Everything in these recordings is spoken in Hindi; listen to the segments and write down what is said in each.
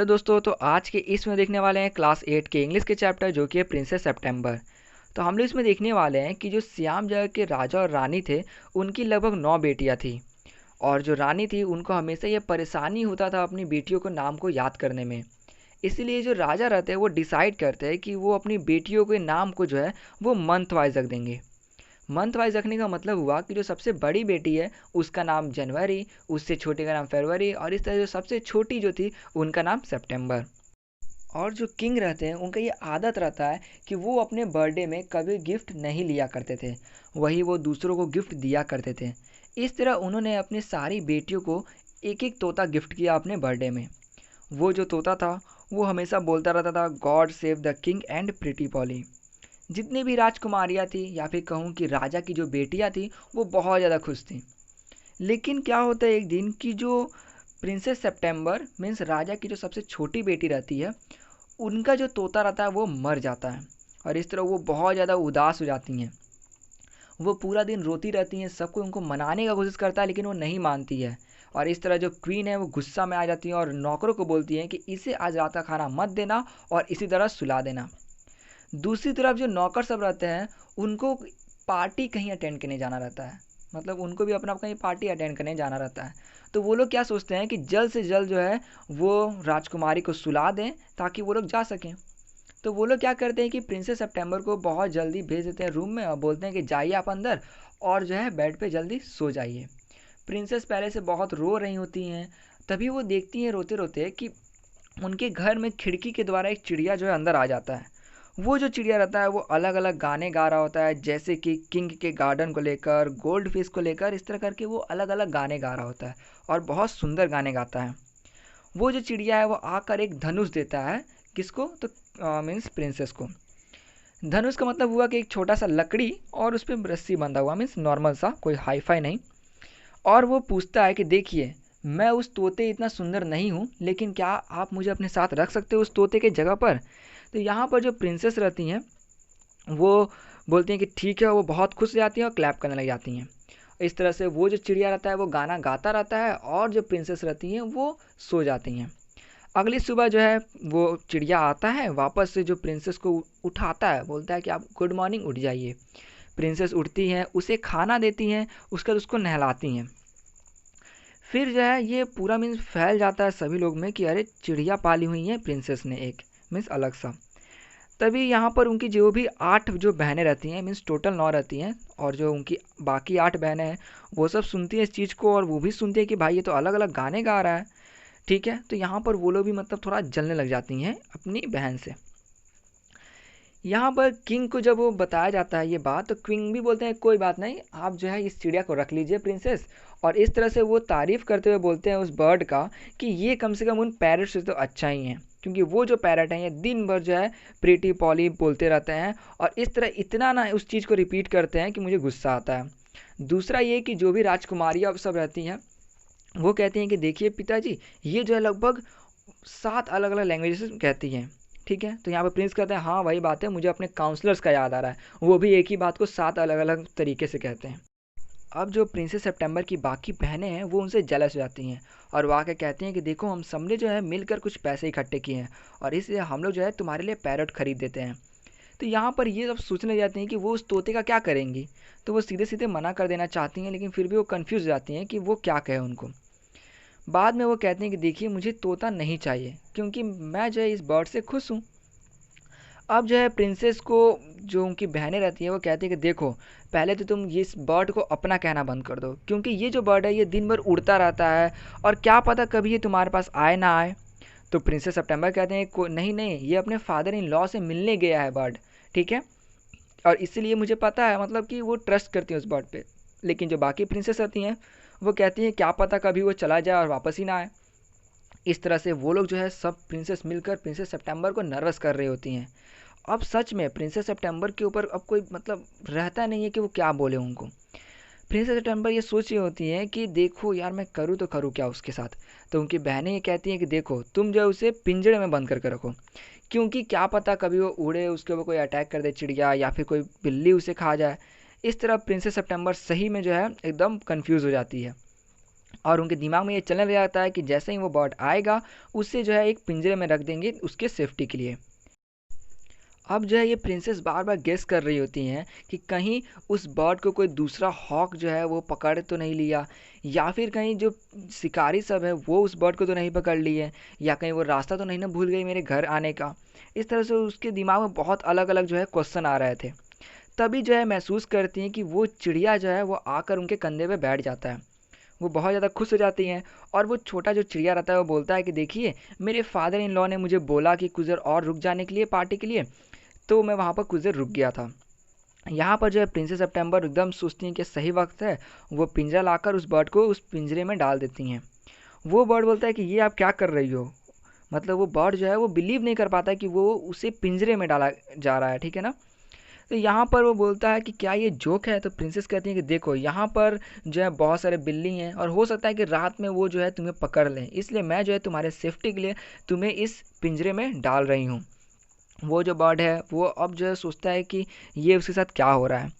तो दोस्तों, तो आज के इसमें देखने वाले हैं क्लास 8 के इंग्लिश के चैप्टर, जो कि है प्रिंसेस सितंबर। तो हम लोग इसमें देखने वाले हैं कि जो सियाम जगह के राजा और रानी थे, उनकी लगभग 9 बेटियां थी। और जो रानी थी, उनको हमेशा ये परेशानी होता था अपनी बेटियों को नाम को याद करने में। इसीलिए जो राजा रहते हैं वो डिसाइड करते हैं कि वो अपनी बेटियों के नाम को जो है वो मंथ वाइज रख देंगे। मंथ वाइज रखने का मतलब हुआ कि जो सबसे बड़ी बेटी है उसका नाम जनवरी, उससे छोटे का नाम फरवरी, और इस तरह जो सबसे छोटी जो थी उनका नाम सितंबर। और जो किंग रहते हैं उनका ये आदत रहता है कि वो अपने बर्थडे में कभी गिफ्ट नहीं लिया करते थे, वही वो दूसरों को गिफ्ट दिया करते थे। इस तरह उन्होंने अपनी सारी बेटियों को एक एक तोता गिफ्ट किया अपने बर्थडे में। वो जो तोता था वो हमेशा बोलता रहता था, God save the king and pretty poly. जितनी भी राजकुमारियाँ थी, या फिर कहूँ कि राजा की जो बेटियाँ थी, वो बहुत ज़्यादा खुश थी। लेकिन क्या होता है एक दिन कि जो प्रिंसेस सितंबर मीन्स राजा की जो सबसे छोटी बेटी रहती है, उनका जो तोता रहता है वो मर जाता है। और इस तरह वो बहुत ज़्यादा उदास हो जाती हैं। वो पूरा दिन रोती रहती हैं, सबको उनको मनाने का कोशिश करता है लेकिन वो नहीं मानती है। और इस तरह जो क्वीन है वो गुस्सा में आ जाती है और नौकरों को बोलती हैं कि इसे आज रात का खाना मत देना और इसी तरह सुला देना। दूसरी तरफ जो नौकर सब रहते हैं, उनको पार्टी कहीं अटेंड करने जाना रहता है। मतलब उनको भी अपना कहीं पार्टी अटेंड करने जाना रहता है। तो वो लोग क्या सोचते हैं कि जल्द से जल्द जो है वो राजकुमारी को सुला दें ताकि वो लोग जा सकें। तो वो लोग क्या करते हैं कि प्रिंसेस सितंबर को बहुत जल्दी भेज देते हैं रूम में और बोलते हैं कि जाइए आप अंदर और जो है बेड पे जल्दी सो जाइए। प्रिंसेस पहले से बहुत रो रही होती हैं। तभी वो देखती हैं रोते रोते कि उनके घर में खिड़की के द्वारा एक चिड़िया जो है अंदर आ जाता है। वो जो चिड़िया रहता है वो अलग अलग गाने गा रहा होता है, जैसे कि किंग के गार्डन को लेकर, गोल्ड फिश को लेकर, इस तरह करके वो अलग अलग गाने गा रहा होता है और बहुत सुंदर गाने गाता है। वो जो चिड़िया है वो आकर एक धनुष देता है। किसको? तो मीन्स प्रिंसेस को। धनुष का मतलब हुआ कि एक छोटा सा लकड़ी और उस पर रस्सी बंधा हुआ, मीन्स नॉर्मल सा, कोई हाई फाई नहीं। और वो पूछता है कि देखिए, मैं उस तोते इतना सुंदर नहीं हूँ, लेकिन क्या आप मुझे अपने साथ रख सकते हो उस तोते के जगह पर? तो यहाँ पर जो प्रिंसेस रहती हैं वो बोलती हैं कि ठीक है। वो बहुत खुश हो जाती हैं और क्लैप करने लग जाती हैं। इस तरह से वो जो चिड़िया रहता है वो गाना गाता रहता है और जो प्रिंसेस रहती हैं वो सो जाती हैं। अगली सुबह जो है वो चिड़िया आता है वापस से, जो प्रिंसेस को उठाता है, बोलता है कि आप गुड मॉर्निंग, उठ जाइए। प्रिंसेस उठती हैं, उसे खाना देती हैं, उसके बाद उसको नहलाती हैं। फिर जो है ये पूरा मीन्स फैल जाता है सभी लोग में कि अरे चिड़िया पाली हुई है प्रिंसेस ने, एक मीन्स अलग सा। तभी यहाँ पर उनकी जो भी 8 जो बहनें रहती हैं, मीन्स टोटल 9 रहती हैं, और जो उनकी बाकी 8 बहनें हैं वो सब सुनती हैं इस चीज़ को, और वो भी सुनती हैं कि भाई ये तो अलग अलग गाने गा रहा है। ठीक है, तो यहाँ पर वो लोग भी मतलब थोड़ा जलने लग जाती हैं अपनी बहन से। यहाँ पर किंग को जब वो बताया जाता है ये बात, तो किंग भी बोलते हैं कोई बात नहीं, आप जो है इस चिड़िया को रख लीजिए प्रिंसेस। और इस तरह से वो तारीफ़ करते हुए बोलते हैं उस बर्ड का कि ये कम से कम उन पैरट से तो अच्छा ही है, क्योंकि वो जो पैरट हैं ये दिन भर जो है प्रीटी पॉली बोलते रहते हैं, और इस तरह इतना ना उस चीज़ को रिपीट करते हैं कि मुझे गुस्सा आता है। दूसरा ये कि जो भी राजकुमारियाँ सब रहती हैं वो कहती हैं कि देखिए पिताजी, ये जो है लगभग 7 अलग अलग लैंग्वेजेस कहती हैं। ठीक है, तो यहाँ पे प्रिंस कहते हैं हाँ वही बात है, मुझे अपने काउंसलर्स का याद आ रहा है, वो भी एक ही बात को 7 अलग अलग तरीके से कहते हैं। अब जो प्रिंसेस सितंबर की बाकी बहनें हैं वो उनसे जेलस हो जाती हैं और वो आके कहती हैं कि देखो, हम सबने जो है मिलकर कुछ पैसे इकट्ठे किए हैं और इसलिए हम लोग जो है तुम्हारे लिए पैरट खरीद देते हैं। तो यहाँ पर ये सब सोचने जाती हैं कि वो उस तोते का क्या करेंगी। तो वो सीधे सीधे मना कर देना चाहती हैं, लेकिन फिर भी वो कन्फ्यूज़ हो जाती हैं कि वो क्या कहे उनको। बाद में वो कहते हैं कि देखिए, मुझे तोता नहीं चाहिए क्योंकि मैं जो है इस बर्ड से खुश हूँ। अब जो है प्रिंसेस को जो उनकी बहनें रहती हैं वो कहती है कि देखो, पहले तो तुम ये इस बर्ड को अपना कहना बंद कर दो, क्योंकि ये जो बर्ड है ये दिन भर उड़ता रहता है और क्या पता कभी ये तुम्हारे पास आए ना आए। तो प्रिंसेस सितंबर कहते हैं नहीं नहीं, ये अपने फादर इन लॉ से मिलने गया है बर्ड। ठीक है, और इसीलिए मुझे पता है, मतलब कि वो ट्रस्ट करती हैं उस बर्ड पे। लेकिन जो बाकी प्रिंसेस रहती हैं वो कहती हैं क्या पता कभी वो चला जाए और वापस ही ना आए। इस तरह से वो लोग जो है सब प्रिंसेस मिलकर प्रिंसेस सितंबर को नर्वस कर रही होती हैं। अब सच में प्रिंसेस सितंबर के ऊपर अब कोई मतलब रहता नहीं है कि वो क्या बोले उनको। प्रिंसेस सितंबर ये सोच रही होती हैं कि देखो यार, मैं करूँ तो करूँ क्या उसके साथ। तो उनकी बहनें ये कहती हैं कि देखो, तुम जो है उसे पिंजरे में बंद करके रखो, क्योंकि क्या पता कभी वो उड़े, उसके ऊपर कोई अटैक कर दे चिड़िया, या फिर कोई बिल्ली उसे खा जाए। इस तरह प्रिंसेस सितंबर सही में जो है एकदम कंफ्यूज हो जाती है। और उनके दिमाग में ये चलने लग जाता है कि जैसे ही वो बर्ड आएगा उससे जो है एक पिंजरे में रख देंगे उसके सेफ्टी के लिए। अब जो है ये प्रिंसेस बार बार गेस कर रही होती हैं कि कहीं उस बर्ड को कोई दूसरा हॉक जो है वो पकड़ तो नहीं लिया, या फिर कहीं जो शिकारी सब है वो उस बर्ड को तो नहीं पकड़ लिए, या कहीं वो रास्ता तो नहीं ना भूल गई मेरे घर आने का। इस तरह से उसके दिमाग में बहुत अलग अलग जो है क्वेश्चन आ रहे थे। तभी जो है महसूस करती हैं कि वो चिड़िया जो है वो आकर उनके कंधे पे बैठ जाता है। वो बहुत ज़्यादा खुश हो जाती हैं और वो छोटा जो चिड़िया रहता है वो बोलता है कि देखिए, मेरे फादर इन लॉ ने मुझे बोला कि कुछ देर और रुक जाने के लिए पार्टी के लिए, तो मैं वहाँ पर कुछ देर रुक गया था। यहाँ पर जो है प्रिंसेस सितंबर एकदम सोचती हैं कि सही वक्त है, वो पिंजरा लाकर उस बर्ड को उस पिंजरे में डाल देती हैं। वो बर्ड बोलता है कि ये आप क्या कर रही हो, मतलब वो बर्ड जो है वो बिलीव नहीं कर पाता है कि वो उसे पिंजरे में डाला जा रहा है, ठीक है ना। तो यहाँ पर वो बोलता है कि क्या ये जोक है, तो प्रिंसेस कहती है कि देखो यहाँ पर जो है बहुत सारे बिल्ली हैं और हो सकता है कि रात में वो जो है तुम्हें पकड़ लें, इसलिए मैं जो है तुम्हारे सेफ्टी के लिए तुम्हें इस पिंजरे में डाल रही हूँ। वो जो बर्ड है वो अब जो है सोचता है कि ये उसके साथ क्या हो रहा है।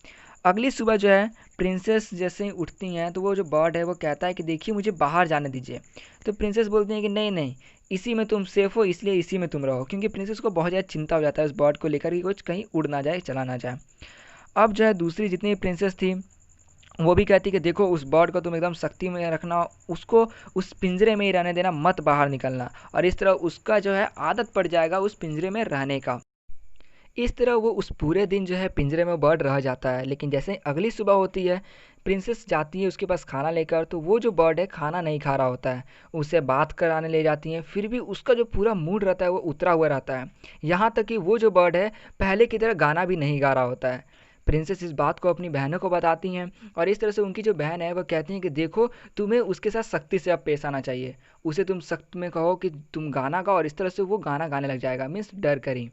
अगली सुबह जो है प्रिंसेस जैसे ही उठती हैं तो वो जो बर्ड है वो कहता है कि देखिए मुझे बाहर जाने दीजिए। तो प्रिंसेस बोलती हैं कि नहीं नहीं, इसी में तुम सेफ हो इसलिए इसी में तुम रहो, क्योंकि प्रिंसेस को बहुत ज़्यादा चिंता हो जाता है उस बर्ड को लेकर कि कुछ कहीं उड़ ना जाए, चला ना जाए। अब जो है दूसरी जितनी प्रिंसेस थी वो भी कहती कि देखो उस बर्ड को तुम एकदम सख्ती में रखना, उसको उस पिंजरे में ही रहने देना, मत बाहर निकलना, और इस तरह उसका जो है आदत पड़ जाएगा उस पिंजरे में रहने का। इस तरह वो उस पूरे दिन जो है पिंजरे में बर्ड रह जाता है। लेकिन जैसे अगली सुबह होती है, प्रिंसेस जाती है उसके पास खाना लेकर, तो वो जो बर्ड है खाना नहीं खा रहा होता है। उसे बात कराने ले जाती हैं, फिर भी उसका जो पूरा मूड रहता है वो उतरा हुआ रहता है। यहाँ तक कि वो जो बर्ड है पहले की तरह गाना भी नहीं गा रहा होता है। प्रिंसेस इस बात को अपनी बहनों को बताती हैं और इस तरह से उनकी जो बहन है वो कहती हैं कि देखो, तुम्हें उसके साथ सख्ती से अब पेश आना चाहिए। उसे तुम सख्त में कहो कि तुम गाना गाओ और इस तरह से वो गाना गाने लग जाएगा, मीन्स डर कर ही।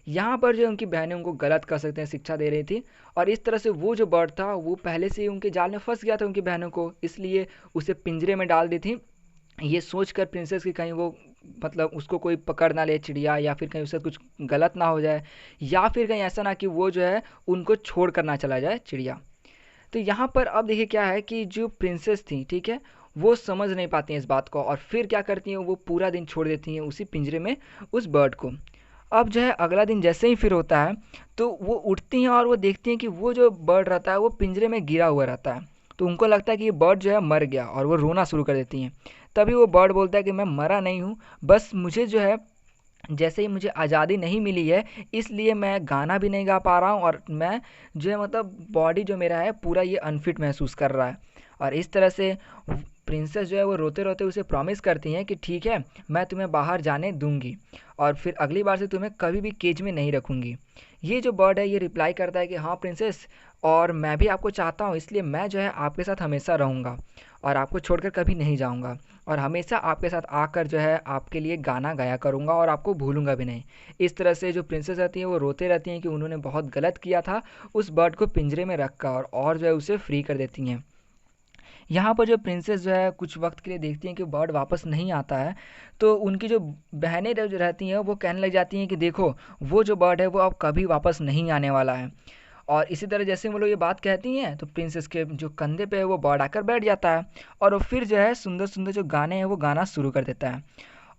यहाँ पर जो उनकी बहनें उनको गलत कर सकते हैं शिक्षा दे रही थी, और इस तरह से वो जो बर्ड था वो पहले से ही उनके जाल में फंस गया था उनकी बहनों को, इसलिए उसे पिंजरे में डाल दी थी। ये सोच कर प्रिंसेस की कहीं वो मतलब उसको कोई पकड़ ना ले चिड़िया, या फिर कहीं उससे कुछ गलत ना हो जाए, या फिर कहीं ऐसा ना कि वो जो है उनको छोड़ कर ना चला जाए चिड़िया। तो यहाँ पर अब देखिए क्या है कि जो प्रिंसेस थी, ठीक है, वो समझ नहीं पाती हैं इस बात को, और फिर क्या करती हैं वो पूरा दिन छोड़ देती हैं उसी पिंजरे में उस बर्ड को। अब जो है अगला दिन जैसे ही फिर होता है तो वो उठती हैं और वो देखती हैं कि वो जो बर्ड रहता है वो पिंजरे में गिरा हुआ रहता है। तो उनको लगता है कि ये बर्ड जो है मर गया और वो रोना शुरू कर देती हैं। तभी वो बर्ड बोलता है कि मैं मरा नहीं हूँ, बस मुझे जो है जैसे ही मुझे आज़ादी नहीं मिली है इसलिए मैं गाना भी नहीं गा पा रहा हूँ, और मैं जो है मतलब बॉडी जो मेरा है पूरा ये अनफिट महसूस कर रहा है। और इस तरह से प्रिंसेस जो है वो रोते रोते उसे प्रॉमिस करती हैं कि ठीक है, मैं तुम्हें बाहर जाने दूंगी और फिर अगली बार से तुम्हें कभी भी केज में नहीं रखूंगी। ये जो बर्ड है ये रिप्लाई करता है कि हाँ प्रिंसेस, और मैं भी आपको चाहता हूँ, इसलिए मैं जो है आपके साथ हमेशा रहूँगा और आपको छोड़कर कभी नहीं जाऊँगा, और हमेशा आपके साथ आकर जो है आपके लिए गाना गाया करूँगा और आपको भूलूंगा भी नहीं। इस तरह से जो प्रिंसेस रहती हैं वो रोते रहती हैं कि उन्होंने बहुत गलत किया था उस बर्ड को पिंजरे में रख कर, और जो है उसे फ्री कर देती हैं। यहाँ पर जो प्रिंसेस जो है कुछ वक्त के लिए देखती हैं कि बर्ड वापस नहीं आता है, तो उनकी जो बहनें जो रहती हैं वो कहने लग जाती हैं कि देखो, वो जो बर्ड है वो अब कभी वापस नहीं आने वाला है। और इसी तरह जैसे वो लोग ये बात कहती हैं तो प्रिंसेस के जो कंधे पे है वो बर्ड आकर बैठ जाता है, और वो फिर जो है सुंदर सुंदर जो गाने हैं वो गाना शुरू कर देता है।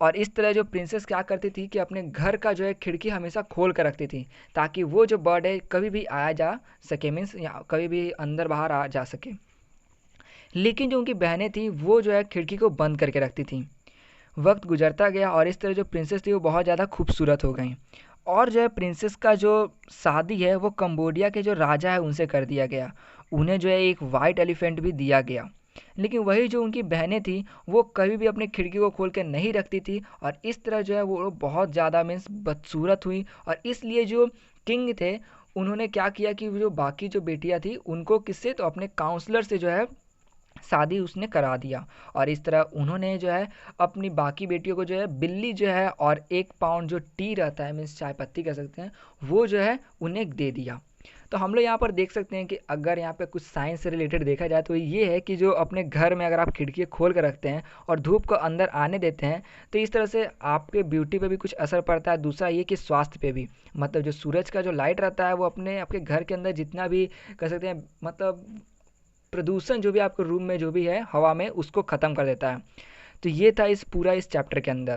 और इस तरह जो प्रिंसेस क्या करती थी कि अपने घर का जो है खिड़की हमेशा खोल कर रखती थी, ताकि वो जो बर्ड है कभी भी आया जा सके, मीन्स या कभी भी अंदर बाहर आ जा सके। लेकिन जो उनकी बहनें थी वो जो है खिड़की को बंद करके रखती थी। वक्त गुजरता गया और इस तरह जो प्रिंसेस थी वो बहुत ज़्यादा खूबसूरत हो गई, और जो है प्रिंसेस का जो शादी है वो कंबोडिया के जो राजा है उनसे कर दिया गया। उन्हें जो है एक वाइट एलिफेंट भी दिया गया। लेकिन वही जो उनकी बहनें थी वो कभी भी अपनी खिड़की को खोल के नहीं रखती थी, और इस तरह जो है वो लोग बहुत ज़्यादा मीन्स बदसूरत हुई, और इसलिए जो किंग थे उन्होंने क्या किया कि वो जो बाकी जो बेटियां थी उनको किससे, तो अपने काउंसलर से जो है शादी उसने करा दिया। और इस तरह उन्होंने जो है अपनी बाकी बेटियों को जो है बिल्ली जो है और 1 पाउंड जो टी रहता है, मीन्स चाय पत्ती कह सकते हैं, वो जो है उन्हें दे दिया। तो हम लोग यहाँ पर देख सकते हैं कि अगर यहाँ पे कुछ साइंस से रिलेटेड देखा जाए तो ये है कि जो अपने घर में अगर आप खिड़की खोल कर रखते हैं और धूप को अंदर आने देते हैं तो इस तरह से आपके ब्यूटी पे भी कुछ असर पड़ता है। दूसरा ये कि स्वास्थ्य पे भी, मतलब जो सूरज का जो लाइट रहता है वो अपने आपके घर के अंदर जितना भी कह सकते हैं मतलब प्रदूषण जो भी आपके रूम में जो भी है हवा में उसको ख़त्म कर देता है। तो ये था इस चैप्टर के अंदर।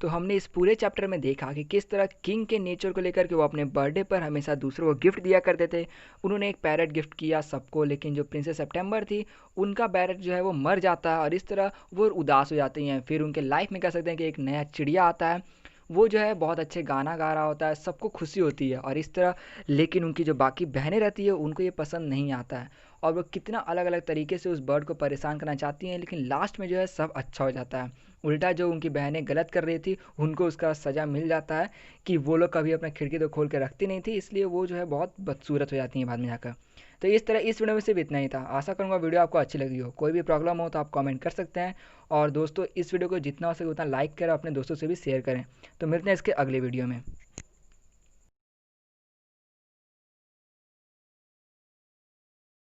तो हमने इस पूरे चैप्टर में देखा कि किस तरह किंग के नेचर को लेकर के वो अपने बर्थडे पर हमेशा दूसरों को गिफ्ट दिया करते थे। उन्होंने एक पैरट गिफ्ट किया सबको, लेकिन जो प्रिंसेस सितंबर थी उनका पैरट जो है वो मर जाता है और इस तरह वो उदास हो जाती हैं। फिर उनके लाइफ में कह सकते हैं कि एक नया चिड़िया आता है, वो जो है बहुत अच्छे गाना गा रहा होता है, सबको खुशी होती है और इस तरह। लेकिन उनकी जो बाकी बहनें रहती है उनको ये पसंद नहीं आता है और वो कितना अलग अलग तरीके से उस बर्ड को परेशान करना चाहती हैं, लेकिन लास्ट में जो है सब अच्छा हो जाता है। उल्टा जो उनकी बहनें गलत कर रही थी उनको उसका सज़ा मिल जाता है कि वो लोग कभी अपना खिड़की तो खोल के रखती नहीं थी, इसलिए वो जो है बहुत बदसूरत हो जाती हैं बाद में जाकर। तो इस तरह इस वीडियो में सिर्फ इतना ही था। आशा करूँगा वीडियो आपको अच्छी लगी हो। कोई भी प्रॉब्लम हो तो आप कमेंट कर सकते हैं और दोस्तों इस वीडियो को जितना हो सके उतना लाइक करें, अपने दोस्तों से भी शेयर करें। तो मिलते हैं इसके अगले वीडियो में।